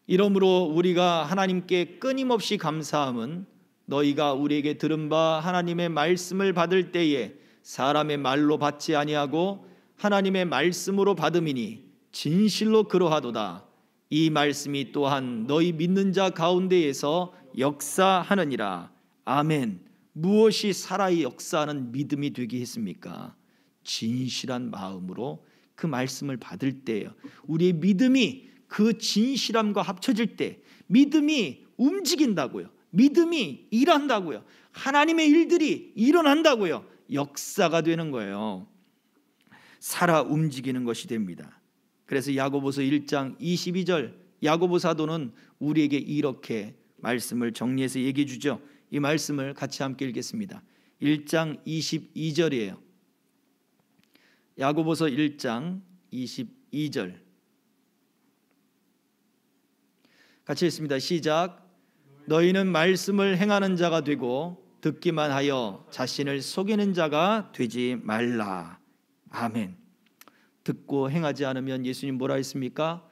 이러므로 우리가 하나님께 끊임없이 감사함은 너희가 우리에게 들은 바 하나님의 말씀을 받을 때에 사람의 말로 받지 아니하고 하나님의 말씀으로 받음이니 진실로 그러하도다. 이 말씀이 또한 너희 믿는 자 가운데에서 역사하느니라. 아멘. 무엇이 살아 역사하는 믿음이 되게 했습니까? 진실한 마음으로 그 말씀을 받을 때예요. 우리의 믿음이 그 진실함과 합쳐질 때 믿음이 움직인다고요. 믿음이 일한다고요. 하나님의 일들이 일어난다고요. 역사가 되는 거예요. 살아 움직이는 것이 됩니다. 그래서 야고보서 1장 22절 야고보 사도는 우리에게 이렇게 말씀을 정리해서 얘기해 주죠. 이 말씀을 같이 함께 읽겠습니다. 1장 22절이에요. 야고보서 1장 22절 같이 읽습니다. 시작. 너희는 말씀을 행하는 자가 되고 듣기만 하여 자신을 속이는 자가 되지 말라. 아멘. 듣고 행하지 않으면 예수님 뭐라 했습니까?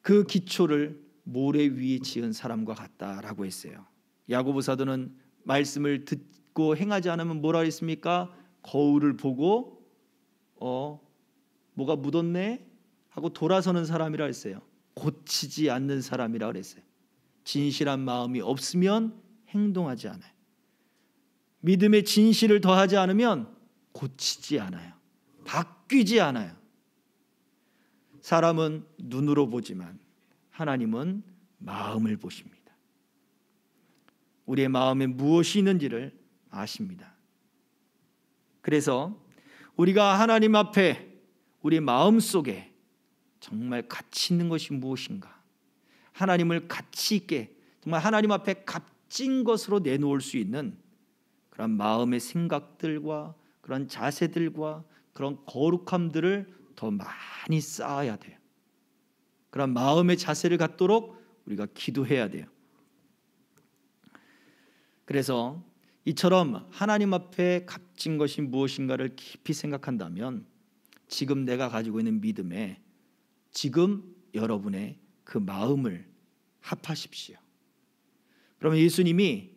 그 기초를 모래 위에 지은 사람과 같다라고 했어요. 야고보 사도는 말씀을 듣고 행하지 않으면 뭐라 했습니까? 거울을 보고 뭐가 묻었네 하고 돌아서는 사람이라 했어요. 고치지 않는 사람이라 그랬어요. 진실한 마음이 없으면 행동하지 않아요. 믿음의 진실을 더하지 않으면 고치지 않아요. 바뀌지 않아요. 사람은 눈으로 보지만 하나님은 마음을 보십니다. 우리의 마음에 무엇이 있는지를 아십니다. 그래서 우리가 하나님 앞에 우리 마음 속에 정말 가치 있는 것이 무엇인가, 하나님을 가치 있게 정말 하나님 앞에 값진 것으로 내놓을 수 있는 그런 마음의 생각들과 그런 자세들과 그런 거룩함들을 더 많이 쌓아야 돼요. 그런 마음의 자세를 갖도록 우리가 기도해야 돼요. 그래서 이처럼 하나님 앞에 값진 것이 무엇인가를 깊이 생각한다면 지금 내가 가지고 있는 믿음에 지금 여러분의 그 마음을 합하십시오. 그러면 예수님이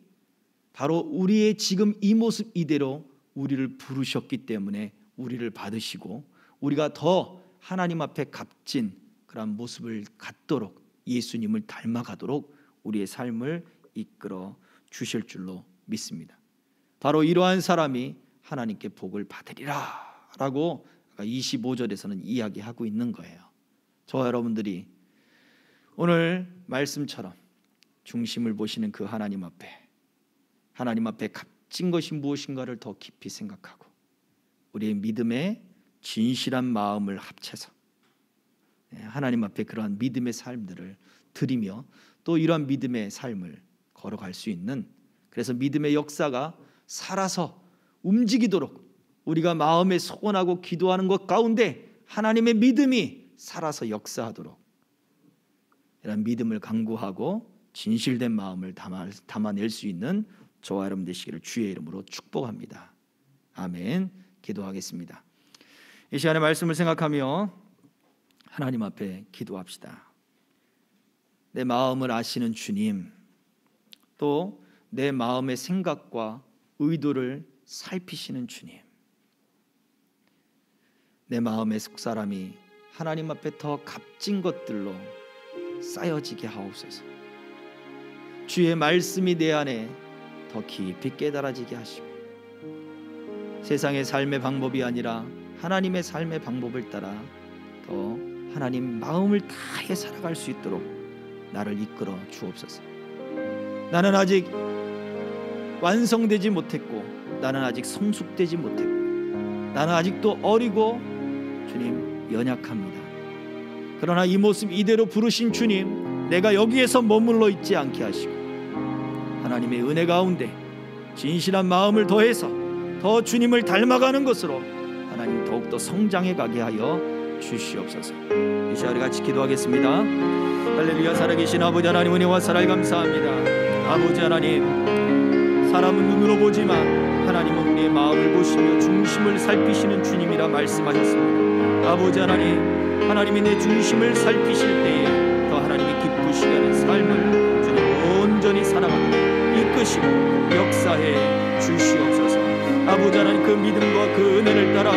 바로 우리의 지금 이 모습 이대로 우리를 부르셨기 때문에 우리를 받으시고 우리가 더 하나님 앞에 값진 그런 모습을 갖도록, 예수님을 닮아가도록 우리의 삶을 이끌어 주실 줄로 믿습니다. 바로 이러한 사람이 하나님께 복을 받으리라 라고 25절에서는 이야기하고 있는 거예요. 저와 여러분들이 오늘 말씀처럼 중심을 보시는 그 하나님 앞에 값진 것이 무엇인가를 더 깊이 생각하고 우리의 믿음의 진실한 마음을 합쳐서 하나님 앞에 그러한 믿음의 삶들을 드리며 또 이러한 믿음의 삶을 걸어갈 수 있는, 그래서 믿음의 역사가 살아서 움직이도록 우리가 마음에 소원하고 기도하는 것 가운데 하나님의 믿음이 살아서 역사하도록 이런 믿음을 강구하고 진실된 마음을 담아낼 수 있는 저와 여러분 되시기를 주의 이름으로 축복합니다. 아멘. 기도하겠습니다. 이 시간에 말씀을 생각하며 하나님 앞에 기도합시다. 내 마음을 아시는 주님, 또 내 마음의 생각과 의도를 살피시는 주님, 내 마음의 속사람이 하나님 앞에 더 값진 것들로 쌓여지게 하옵소서. 주의 말씀이 내 안에 더 깊이 깨달아지게 하시고 세상의 삶의 방법이 아니라 하나님의 삶의 방법을 따라 더 하나님 마음을 다해 살아갈 수 있도록 나를 이끌어 주옵소서. 나는 아직 완성되지 못했고, 나는 아직 성숙되지 못했고, 나는 아직도 어리고 주님 연약합니다. 그러나 이 모습 이대로 부르신 주님, 내가 여기에서 머물러 있지 않게 하시고 하나님의 은혜 가운데 진실한 마음을 더해서 더 주님을 닮아가는 것으로 하나님 더욱더 성장해 가게 하여 주시옵소서. 이 시간에 같이 기도하겠습니다. 할렐루야. 살아계신 아버지 하나님, 은혜와 사랑에 감사합니다. 아버지 하나님, 사람은 눈으로 보지만 하나님은 우리의 마음을 보시며 중심을 살피시는 주님이라 말씀하셨습니다. 아버지 하나님, 하나님이 내 중심을 살피실 때에 더 하나님이 기쁘시게 하는 삶을 주님 온전히 살아가도록 이끄시고 역사해 주시옵소서. 아버지 하나님, 그 믿음과 그 은혜를 따라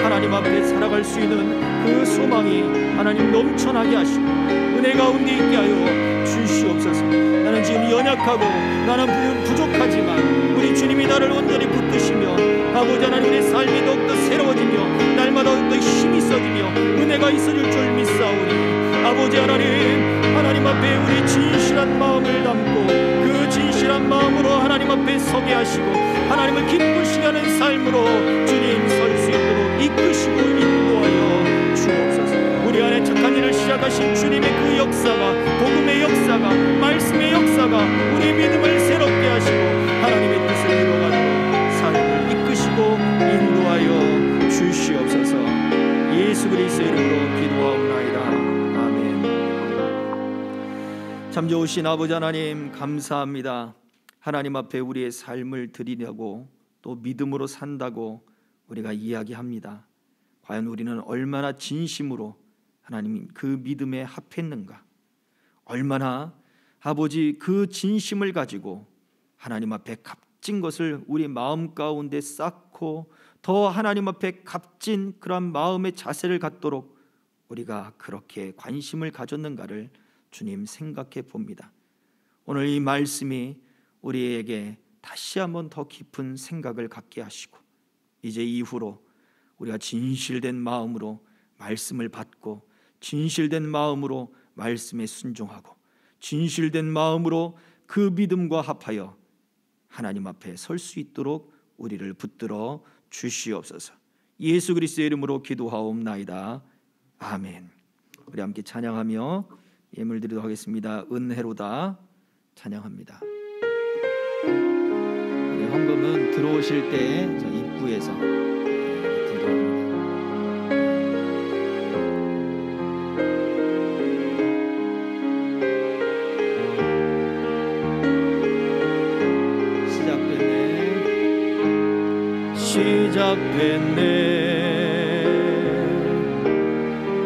하나님 앞에 살아갈 수 있는 그 소망이 하나님 넘쳐나게 하시고 은혜 가운데 있게 하여 주시옵소서. 나는 지금 연약하고 나는 부족하지만 우리 주님이 나를 온전히 붙드시며 아버지 하나님, 내 삶이 더욱더 새로워지며 날마다 더욱더 힘이 있어지며 은혜가 있어질 줄 믿사오니 아버지 하나님 앞에 우리 진실한 마음을 담고 그 진실한 마음으로 하나님 앞에 서게 하시고 하나님을 기쁘시게 하는 삶으로 주님 설 수 있도록 이끄시고 인도하여 주옵소서. 우리 안에 착한 일을 시작하신 주님의 그 역사가, 복음의 역사가, 말씀의 역사가 우리 믿음을 새롭게 하시고 하나님의 뜻을 이루어가도록 삶을 이끄시고 인도하여 주시옵소서. 예수 그리스도의 이름으로 기도하옵나이다. 아멘. 참 좋으신 아버지 하나님, 감사합니다. 하나님 앞에 우리의 삶을 드리려고 또 믿음으로 산다고 우리가 이야기합니다. 과연 우리는 얼마나 진심으로 하나님 그 믿음에 합했는가? 얼마나 아버지 그 진심을 가지고 하나님 앞에 값진 것을 우리 마음 가운데 쌓고 더 하나님 앞에 값진 그런 마음의 자세를 갖도록 우리가 그렇게 관심을 가졌는가를 주님 생각해 봅니다. 오늘 이 말씀이 우리에게 다시 한번 더 깊은 생각을 갖게 하시고 이제 이후로 우리가 진실된 마음으로 말씀을 받고 진실된 마음으로 말씀에 순종하고 진실된 마음으로 그 믿음과 합하여 하나님 앞에 설 수 있도록 우리를 붙들어 주시옵소서. 예수 그리스도의 이름으로 기도하옵나이다. 아멘. 우리 함께 찬양하며 예물 드리도록 하겠습니다. 은혜로다 찬양합니다. 우리 헌금은 들어오실 때 저 입구에서 드리도록 합니다. 시작됐네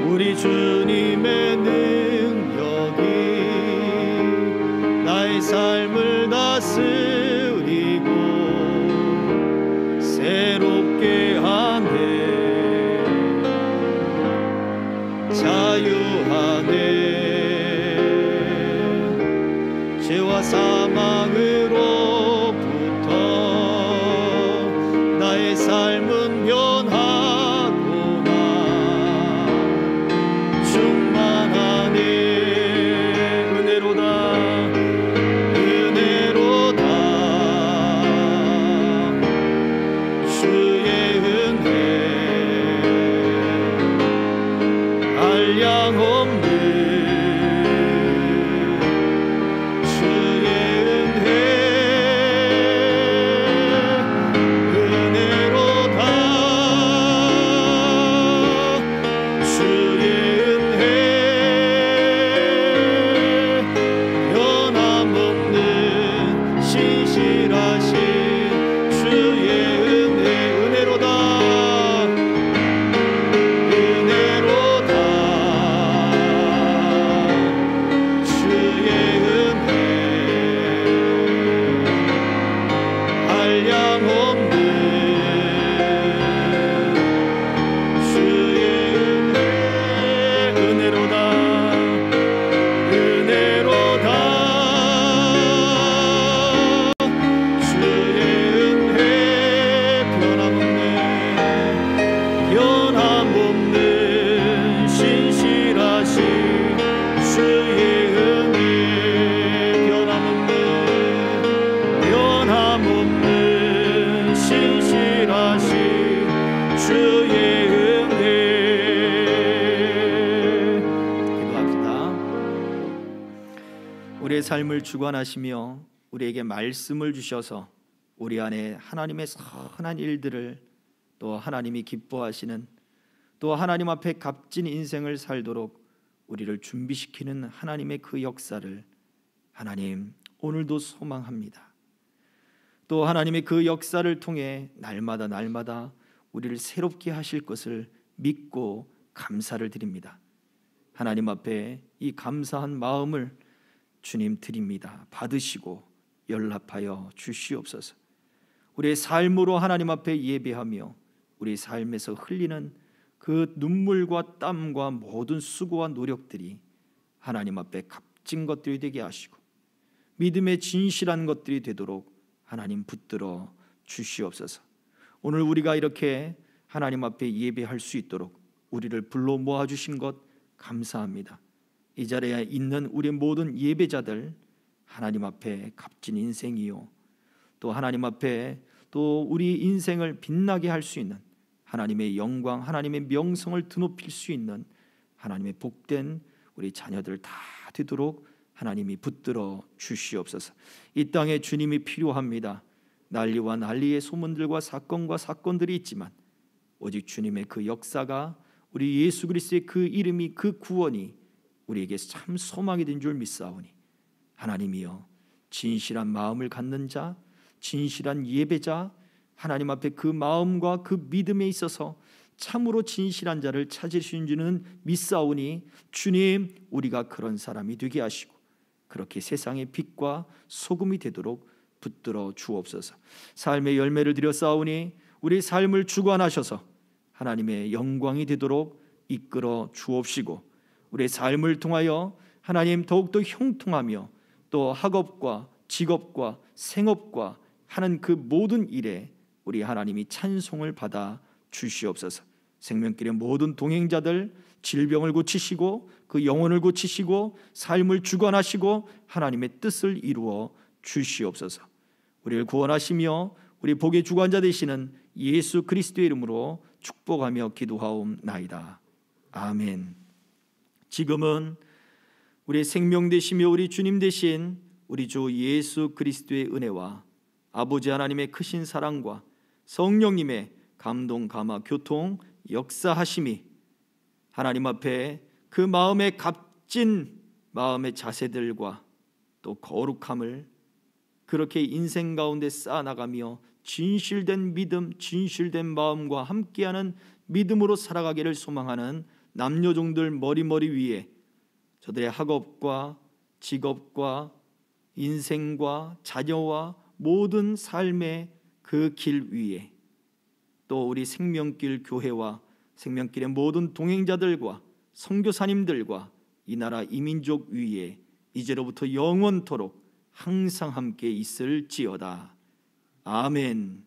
우리 주님의 능력이 나의 삶을 다스리고 새롭게 하네 한량없는 주의 은혜로다 은혜로다 주의 은혜 변함없는 신실하신 주의 은혜 변함없는 신실하신 주의 은혜. 기도합시다. 우리의 삶을 주관하시며 우리에게 말씀을 주셔서 우리 안에 하나님의 선한 일들을 또 하나님이 기뻐하시는 또 하나님 앞에 값진 인생을 살도록 우리를 준비시키는 하나님의 그 역사를 하나님 오늘도 소망합니다. 또 하나님의 그 역사를 통해 날마다 우리를 새롭게 하실 것을 믿고 감사를 드립니다. 하나님 앞에 이 감사한 마음을 주님 드립니다. 받으시고 연락하여 주시옵소서. 우리의 삶으로 하나님 앞에 예배하며 우리 삶에서 흘리는 그 눈물과 땀과 모든 수고와 노력들이 하나님 앞에 값진 것들이 되게 하시고 믿음의 진실한 것들이 되도록 하나님 붙들어 주시옵소서. 오늘 우리가 이렇게 하나님 앞에 예배할 수 있도록 우리를 불러 모아주신 것 감사합니다. 이 자리에 있는 우리 모든 예배자들 하나님 앞에 값진 인생이요 또 하나님 앞에 또 우리 인생을 빛나게 할 수 있는 하나님의 영광, 하나님의 명성을 드높일 수 있는 하나님의 복된 우리 자녀들 다 되도록 하나님이 붙들어 주시옵소서. 이 땅에 주님이 필요합니다. 난리와 난리의 소문들과 사건과 사건들이 있지만 오직 주님의 그 역사가 우리 예수 그리스도의 그 이름이 그 구원이 우리에게 참 소망이 된 줄 믿사오니 하나님이여 진실한 마음을 갖는 자, 진실한 예배자 하나님 앞에 그 마음과 그 믿음에 있어서 참으로 진실한 자를 찾으시는 줄은 믿사오니 주님 우리가 그런 사람이 되게 하시고 그렇게 세상의 빛과 소금이 되도록 붙들어 주옵소서. 삶의 열매를 드려 싸우니 우리 삶을 주관하셔서 하나님의 영광이 되도록 이끌어 주옵시고 우리의 삶을 통하여 하나님 더욱더 형통하며 또 학업과 직업과 생업과 하는 그 모든 일에 우리 하나님이 찬송을 받아 주시옵소서. 생명길의 모든 동행자들 질병을 고치시고 그 영혼을 고치시고 삶을 주관하시고 하나님의 뜻을 이루어 주시옵소서. 우리를 구원하시며 우리 복의 주관자 되시는 예수 그리스도의 이름으로 축복하며 기도하옵나이다. 아멘. 지금은 우리의 생명 되시며 우리 주님 되신 우리 주 예수 그리스도의 은혜와 아버지 하나님의 크신 사랑과 성령님의 감동, 감화, 교통, 역사하심이 하나님 앞에 그 마음의 값진 마음의 자세들과 또 거룩함을 그렇게 인생 가운데 쌓아나가며 진실된 믿음, 진실된 마음과 함께하는 믿음으로 살아가기를 소망하는 남녀종들 머리 위에 저들의 학업과 직업과 인생과 자녀와 모든 삶의 그 길 위에 또 우리 생명길 교회와 생명길의 모든 동행자들과 선교사님들과 이 나라 이민족 위에 이제로부터 영원토록 항상 함께 있을지어다. 아멘.